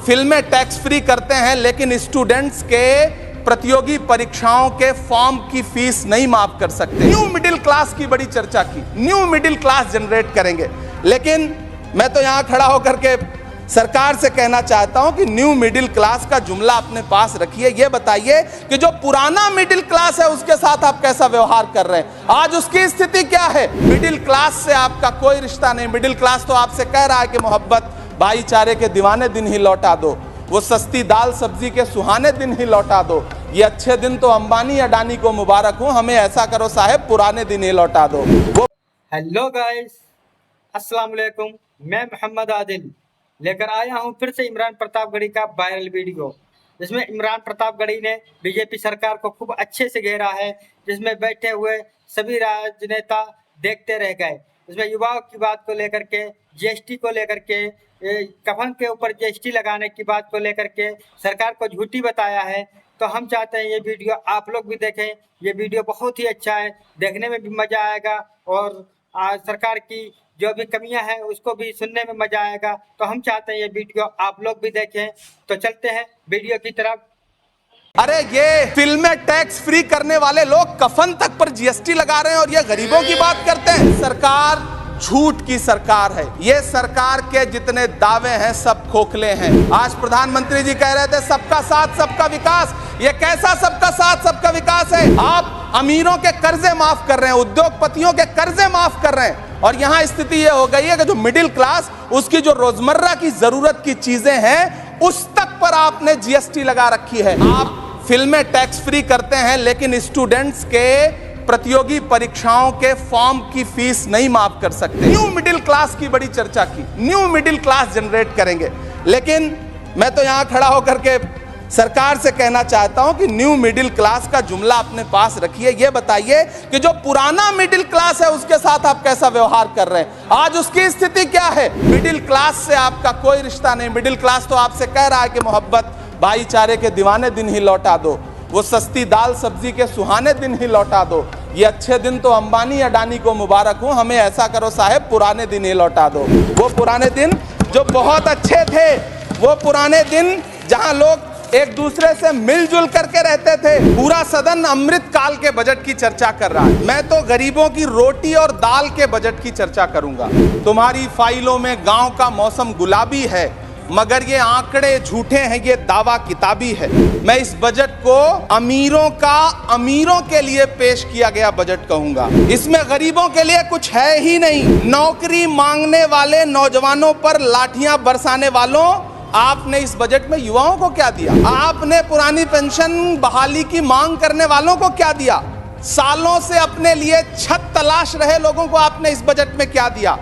फिल्में tax free करते हैं लेकिन स्टूडेंट्स के प्रतियोगी परीक्षाओं के फॉर्म की फीस नहीं माफ कर सकते। न्यू मिडिल क्लास की बड़ी चर्चा की, न्यू मिडिल क्लास जनरेट करेंगे, लेकिन मैं तो यहां खड़ा होकर के सरकार से कहना चाहता हूं कि न्यू मिडिल क्लास का जुमला अपने पास रखिए। ये बताइए कि जो पुराना मिडिल क्लास है उसके साथ आप कैसा व्यवहार कर रहे हैं। आज उसकी स्थिति क्या है? मिडिल क्लास से आपका कोई रिश्ता नहीं। मिडिल क्लास तो आपसे कह रहा है कि मोहब्बत भाईचारे के दीवाने दिन ही लौटा दो, वो सस्ती दाल सब्जी के सुहाने दिन ही लौटा दो। ये अच्छे दिन तो अंबानी अडानी को मुबारक हो, हमें ऐसा करो साहब पुराने दिन ही लौटा दो। हेलो गाइस, अस्सलाम वालेकुम। मैं मोहम्मद आदिल लेकर आया हूं फिर से इमरान प्रतापगढ़ी का वायरल वीडियो, जिसमें इमरान प्रतापगढ़ी ने बीजेपी सरकार को खूब अच्छे से घेरा है, जिसमें बैठे हुए सभी राजनेता देखते रह गए। इसमें युवाओं की बात को लेकर के, जीएसटी को लेकर के, कफन के ऊपर जीएसटी लगाने की बात को लेकर के सरकार को झूठी बताया है। तो हम चाहते हैं ये वीडियो आप लोग भी देखें। ये वीडियो बहुत ही अच्छा है, देखने में भी मजा आएगा और सरकार की जो भी कमियां हैं उसको भी सुनने में मजा आएगा। तो हम चाहते हैं ये वीडियो आप लोग भी देखें। तो चलते हैं वीडियो की तरफ। अरे ये फिल्में टैक्स फ्री करने वाले लोग कफन तक पर जीएसटी लगा रहे हैं और ये गरीबों की बात करते हैं। सरकार झूठ की सरकार है। ये सरकार के जितने दावे हैं सब खोखले हैं। आज प्रधानमंत्री जी कह रहे थे सबका साथ सबका विकास। ये कैसा सबका साथ सबका विकास है? आप अमीरों के कर्जे माफ कर रहे हैं, उद्योगपतियों के कर्जे माफ कर रहे हैं, और यहां स्थिति यह हो गई है कि जो मिडिल क्लास, उसकी जो रोजमर्रा की जरूरत की चीजें हैं उस तक पर आपने जीएसटी लगा रखी है। आप फिल्में टैक्स फ्री करते हैं लेकिन स्टूडेंट्स के प्रतियोगी परीक्षाओं के फॉर्म की फीस नहीं माफ कर सकते। न्यू मिडिल क्लास की बड़ी चर्चा की, न्यू मिडिल क्लास जनरेट करेंगे, लेकिन मैं तो यहां खड़ा होकर के सरकार से कहना चाहता हूं कि न्यू मिडिल क्लास का जुमला अपने पास रखिए। ये बताइए कि जो पुराना मिडिल क्लास है उसके साथ आप कैसा व्यवहार कर रहे हैं। आज उसकी स्थिति क्या है? मिडिल क्लास से आपका कोई रिश्ता नहीं। मिडिल क्लास तो आपसे कह रहा है कि मोहब्बत भाईचारे के दीवाने दिन ही लौटा दो, वो सस्ती दाल सब्जी के सुहाने दिन ही लौटा दो। ये अच्छे दिन तो अंबानी अडानी को मुबारक हो, हमें ऐसा करो साहब पुराने दिन ही लौटा दो। वो पुराने दिन जो बहुत अच्छे थे, वो पुराने दिन जहां लोग एक दूसरे से मिलजुल करके रहते थे। पूरा सदन अमृत काल के बजट की चर्चा कर रहा है। मैं तो गरीबों की रोटी और दाल के बजट की चर्चा करूंगा। तुम्हारी फाइलों में गांव का मौसम गुलाबी है, मगर ये आंकड़े झूठे हैं, ये दावा किताबी है। मैं इस बजट को अमीरों का अमीरों के लिए पेश किया गया बजट कहूंगा। इसमें गरीबों के लिए कुछ है ही नहीं। नौकरी मांगने वाले नौजवानों पर लाठियां बरसाने वालों, आपने इस बजट में युवाओं को क्या दिया? आपने पुरानी पेंशन बहाली की मांग करने वालों को क्या दिया? सालों से अपने लिए छत तलाश रहे लोगों को आपने इस बजट में क्या दिया?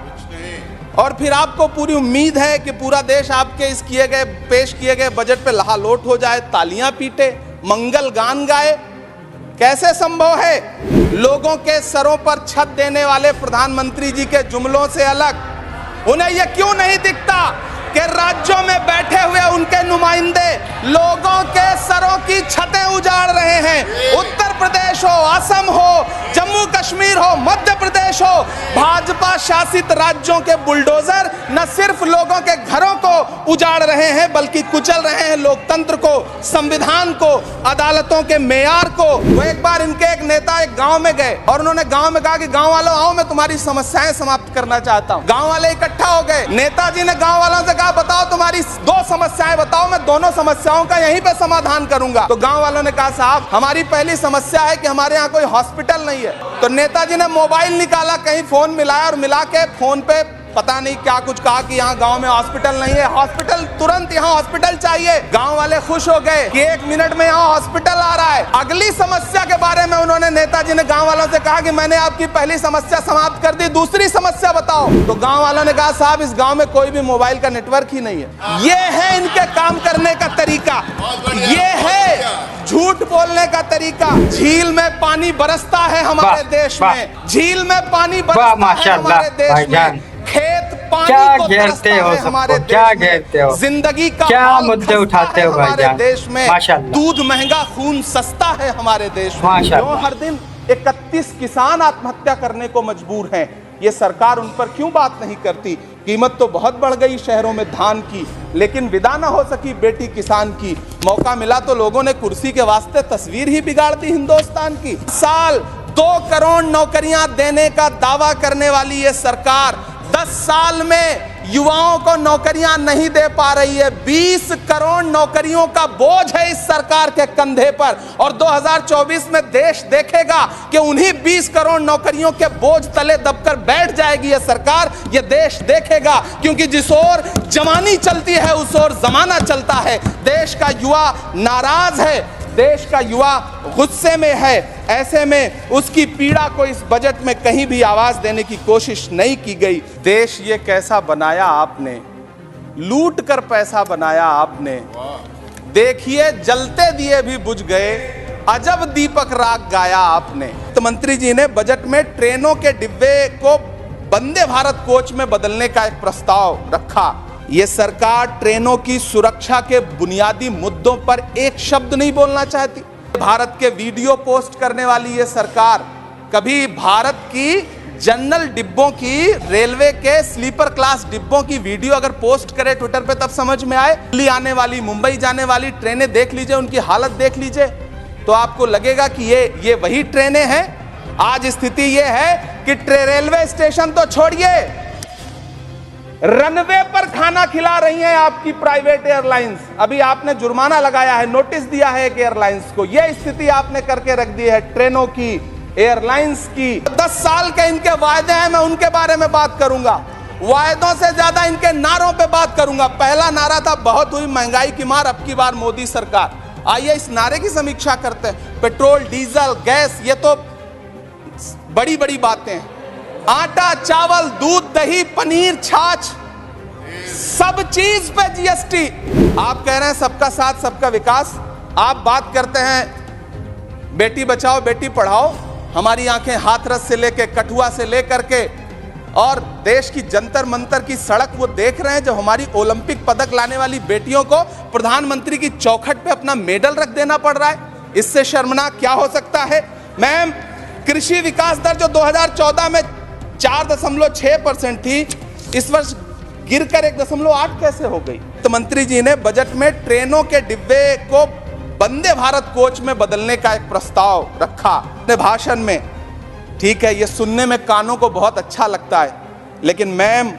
और फिर आपको पूरी उम्मीद है कि पूरा देश आपके इस पेश किए गए बजट पे लहालोट हो जाए, तालियां पीटे, मंगल गान गाए। कैसे संभव है? लोगों के सरों पर छत देने वाले प्रधानमंत्री जी के जुमलों से अलग उन्हें यह क्यों नहीं दिखता कि राज्यों में बैठे हुए उनके नुमाइंदे लोगों के सरों की छतें उजाड़ रहे हैं। उत्तर प्रदेश हो, असम हो, जम्मू कश्मीर हो, मध्य प्रदेश हो, भाजपा शासित राज्यों के बुलडोजर न सिर्फ लोगों के घरों को उजाड़ रहे हैं बल्कि कुचल रहे हैं लोकतंत्र को, संविधान को, अदालतों के मेयार को। वो एक बार इनके एक नेता एक गांव में गए और उन्होंने गांव में कहा कि गांव वालों आओ, मैं तुम्हारी समस्याएं समाप्त करना चाहता हूं। गांव वाले इकट्ठा हो गए। नेताजी ने गांव वालों से कहा बताओ तुम्हारी 2 समस्याएं बताओ, मैं दोनों समस्याओं का यहीं पे समाधान करूंगा। तो गांव वालों ने कहा साहब हमारी पहली समस्या है कि हमारे यहाँ कोई हॉस्पिटल नहीं है। तो नेताजी ने मोबाइल निकाला, कहीं फोन मिलाया और मिला के फोन पे पता नहीं क्या कुछ कहा कि यहाँ गांव में हॉस्पिटल नहीं है, हॉस्पिटल तुरंत यहाँ हॉस्पिटल चाहिए। गांव वाले खुश हो गए कि 1 मिनट में यहाँ हॉस्पिटल आ रहा है। अगली समस्या के बारे में उन्होंने नेताजी ने गांव वालों से कहा कि मैंने आपकी पहली समस्या समाप्त कर दी, दूसरी समस्या बताओ। तो गांव वालों ने कहा साहब इस गांव में कोई भी मोबाइल का नेटवर्क ही नहीं है। ये है इनके काम करने का तरीका, ये है झूठ बोलने का तरीका। झील में पानी बरसता है हमारे देश में, झील में पानी बरसता है हमारे देश में, खेत पानी को घेरते हो, हमारे क्या घेरते हो, जिंदगी का क्या मुद्दे उठाते हो हमारे देश में, माशाल्लाह। दूध महंगा खून सस्ता है हमारे देश में। क्यों हर दिन 31 किसान आत्महत्या करने को मजबूर हैं? ये सरकार उन पर क्यों बात नहीं करती? कीमत तो बहुत बढ़ गई शहरों में धान की, लेकिन विदा ना हो सकी बेटी किसान की। मौका मिला तो लोगों ने कुर्सी के वास्ते तस्वीर ही बिगाड़ दी हिंदुस्तान की। साल 2 करोड़ नौकरियां देने का दावा करने वाली ये सरकार 10 साल में युवाओं को नौकरियां नहीं दे पा रही है। 20 करोड़ नौकरियों का बोझ है इस सरकार के कंधे पर, और 2024 में देश देखेगा कि उन्हीं 20 करोड़ नौकरियों के बोझ तले दबकर बैठ जाएगी ये सरकार। ये देश देखेगा, क्योंकि जिस ओर जवानी चलती है उस ओर जमाना चलता है। देश का युवा नाराज है, देश का युवा गुस्से में है। ऐसे में उसकी पीड़ा को इस बजट में कहीं भी आवाज देने की कोशिश नहीं की गई। देश ये कैसा बनाया आपने, लूट कर पैसा बनाया आपने। देखिए जलते दिए भी बुझ गए, अजब दीपक राग गाया आपने। तो मंत्री जी ने बजट में ट्रेनों के डिब्बे को वंदे भारत कोच में बदलने का एक प्रस्ताव रखा। ये सरकार ट्रेनों की सुरक्षा के बुनियादी मुद्दों पर एक शब्द नहीं बोलना चाहती। भारत के वीडियो पोस्ट करने वाली ये सरकार कभी भारत की जनरल डिब्बों की, रेलवे के स्लीपर क्लास डिब्बों की वीडियो अगर पोस्ट करे ट्विटर पे तब समझ में आए। दिल्ली आने वाली, मुंबई जाने वाली ट्रेनें देख लीजिए, उनकी हालत देख लीजिए, तो आपको लगेगा कि ये वही ट्रेनें हैं। आज स्थिति ये है कि रेलवे स्टेशन तो छोड़िए, रनवे पर खाना खिला रही हैं आपकी प्राइवेट एयरलाइंस। अभी आपने जुर्माना लगाया है, नोटिस दिया है एक एयरलाइंस को। यह स्थिति आपने करके रख दी है ट्रेनों की, एयरलाइंस की। 10 साल के इनके वायदे हैं, मैं उनके बारे में बात करूंगा। वायदों से ज्यादा इनके नारों पे बात करूंगा। पहला नारा था बहुत हुई महंगाई की मार, अब की बार मोदी सरकार। आइए इस नारे की समीक्षा करते हैं। पेट्रोल, डीजल, गैस, ये तो बड़ी बड़ी बातें हैं। आटा, चावल, दूध, दही, पनीर, छाछ, सब चीज पे जीएसटी। आप कह रहे हैं सबका साथ सबका विकास, आप बात करते हैं बेटी बचाओ बेटी पढ़ाओ। हमारी आंखें हाथरस से लेके, कठुआ से लेकर के और देश की जंतर मंतर की सड़क वो देख रहे हैं, जो हमारी ओलंपिक पदक लाने वाली बेटियों को प्रधानमंत्री की चौखट पे अपना मेडल रख देना पड़ रहा है। इससे शर्मनाक क्या हो सकता है? मैम, कृषि विकास दर जो 2014 में 4.6% थी, इस वर्ष गिरकर 1.8 कैसे हो गई? तो मंत्री जी ने बजट में ट्रेनों के डिब्बे को वंदे भारत कोच में बदलने का एक प्रस्ताव रखा अपने भाषण में। ठीक है, ये सुनने में कानों को बहुत अच्छा लगता है, लेकिन मैम,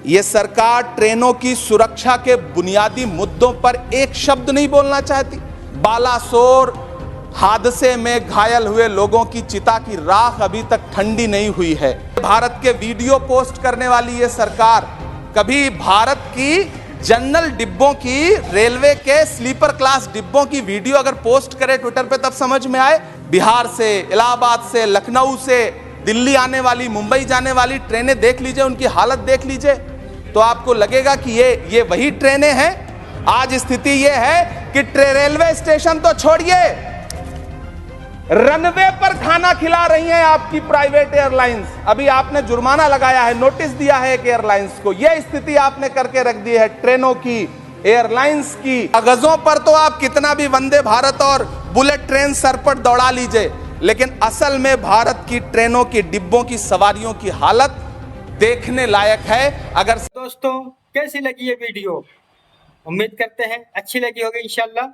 ये सरकार ट्रेनों की सुरक्षा के बुनियादी मुद्दों पर एक शब्द नहीं बोलना चाहती। बालासोर हादसे में घायल हुए लोगों की चिता की राख अभी तक ठंडी नहीं हुई है। भारत के वीडियो पोस्ट करने वाली ये सरकार कभी भारत की जनरल डिब्बों की, रेलवे के स्लीपर क्लास डिब्बों की वीडियो अगर पोस्ट करे ट्विटर पे तब समझ में आए। बिहार से, इलाहाबाद से, लखनऊ से दिल्ली आने वाली, मुंबई जाने वाली ट्रेनें देख लीजिए, उनकी हालत देख लीजिए, तो आपको लगेगा कि ये वही ट्रेनें हैं। आज स्थिति ये है कि रेलवे स्टेशन तो छोड़िए, रनवे पर खाना खिला रही हैं आपकी प्राइवेट एयरलाइंस। अभी आपने जुर्माना लगाया है, नोटिस दिया है एक एयरलाइंस को। यह स्थिति आपने करके रख दी है ट्रेनों की, एयरलाइंस की। कागजों पर तो आप कितना भी वंदे भारत और बुलेट ट्रेन सर पर दौड़ा लीजिए, लेकिन असल में भारत की ट्रेनों की डिब्बों की सवारियों की हालत देखने लायक है। अगर दोस्तों कैसी लगी ये वीडियो? उम्मीद करते हैं अच्छी लगी होगी इंशाल्लाह।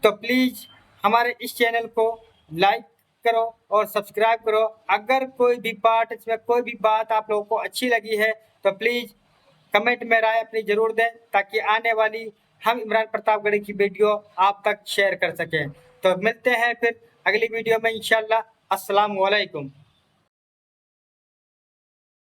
तो प्लीज हमारे इस चैनल को लाइक करो और सब्सक्राइब करो। अगर कोई भी पार्ट, इसमें कोई भी बात आप लोगों को अच्छी लगी है तो प्लीज कमेंट में राय अपनी जरूर दें, ताकि आने वाली हम इमरान प्रतापगढ़ी की वीडियो आप तक शेयर कर सकें। तो मिलते हैं फिर अगली वीडियो में इंशाल्लाह। अस्सलाम वालेकुम।